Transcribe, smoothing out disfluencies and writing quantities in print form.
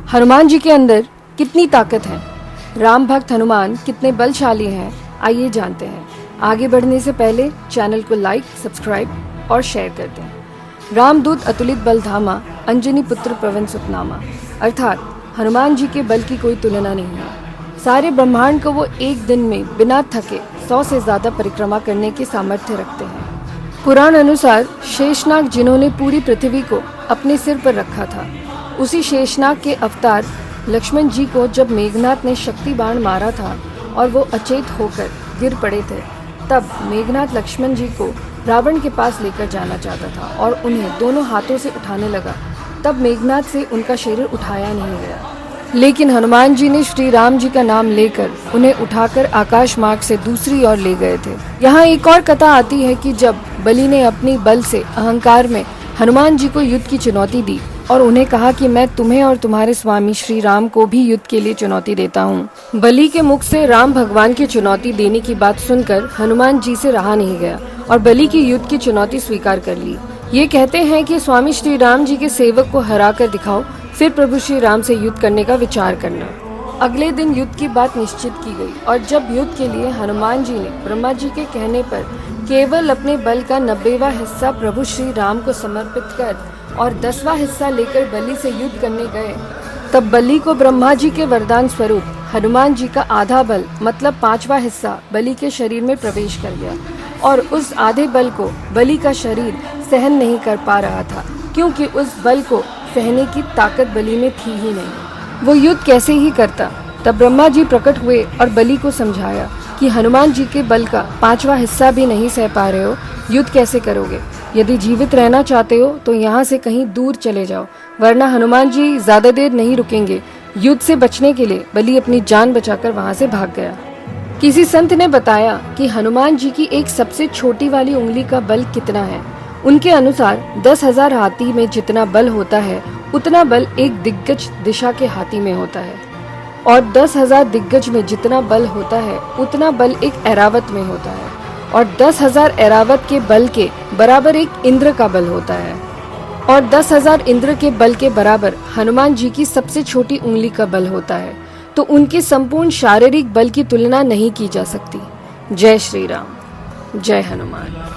हनुमान जी के अंदर कितनी ताकत है, राम भक्त हनुमान कितने बलशाली हैं, आइए जानते हैं। आगे बढ़ने से पहले चैनल को लाइक, सब्सक्राइब और शेयर कर दें। रामदूत अतुलित बल धामा, अंजनी पुत्र पवन सुत नामा। अर्थात हनुमान जी के बल की कोई तुलना नहीं है। सारे ब्रह्मांड को वो एक दिन में बिना थके 100 से ज्यादा परिक्रमा करने की सामर्थ्य रखते हैं। पुराण अनुसार शेषनाग जिन्होंने पूरी पृथ्वी को अपने सिर पर रखा था, उसी शेषनाग के अवतार लक्ष्मण जी को जब मेघनाथ ने शक्ति बाण मारा था और वो अचेत होकर गिर पड़े थे, तब मेघनाथ लक्ष्मण जी को रावण के पास लेकर जाना चाहता था और उन्हें दोनों हाथों से उठाने लगा। तब मेघनाथ से उनका शरीर उठाया नहीं गया, लेकिन हनुमान जी ने श्री राम जी का नाम लेकर उन्हें उठाकर आकाश मार्ग से दूसरी ओर ले गए थे। यहाँ एक और कथा आती है कि जब बलि ने अपनी बल से अहंकार में हनुमान जी को युद्ध की चुनौती दी और उन्हें कहा कि मैं तुम्हें और तुम्हारे स्वामी श्री राम को भी युद्ध के लिए चुनौती देता हूँ। बलि के मुख से राम भगवान की चुनौती देने की बात सुनकर हनुमान जी से रहा नहीं गया और बलि की युद्ध की चुनौती स्वीकार कर ली। ये कहते हैं कि स्वामी श्री राम जी के सेवक को हरा कर दिखाओ, फिर प्रभु श्री राम से युद्ध करने का विचार करना। अगले दिन युद्ध की बात निश्चित की गई और जब युद्ध के लिए हनुमान जी ने ब्रह्मा जी के कहने पर केवल अपने बल का 90वां हिस्सा प्रभु श्री राम को समर्पित कर और 10वां हिस्सा लेकर बलि से युद्ध करने गए, तब बलि को ब्रह्मा जी के वरदान स्वरूप हनुमान जी का आधा बल मतलब 5वां हिस्सा बलि के शरीर में प्रवेश कर गया और उस आधे बल को बलि का शरीर सहन नहीं कर पा रहा था, क्योंकि उस बल को सहने की ताकत बलि में थी ही नहीं। वो युद्ध कैसे ही करता। तब ब्रह्मा जी प्रकट हुए और बलि को समझाया कि हनुमान जी के बल का 5वां हिस्सा भी नहीं सह पा रहे हो, युद्ध कैसे करोगे। यदि जीवित रहना चाहते हो तो यहाँ से कहीं दूर चले जाओ, वरना हनुमान जी ज्यादा देर नहीं रुकेंगे। युद्ध से बचने के लिए बलि अपनी जान बचाकर वहाँ से भाग गया। किसी संत ने बताया कि हनुमान जी की एक सबसे छोटी वाली उंगली का बल कितना है। उनके अनुसार 10,000 हाथी में जितना बल होता है, उतना बल एक दिग्गज दिशा के हाथी में होता है, और 10,000 दिग्गज में जितना बल होता है, उतना बल एक ऐरावत में होता है, और 10,000 ऐरावत के बल के बराबर एक इंद्र का बल होता है, और 10,000 इंद्र के बल के बराबर हनुमान जी की सबसे छोटी उंगली का बल होता है। तो उनके संपूर्ण शारीरिक बल की तुलना नहीं की जा सकती। जय श्री राम, जय हनुमान।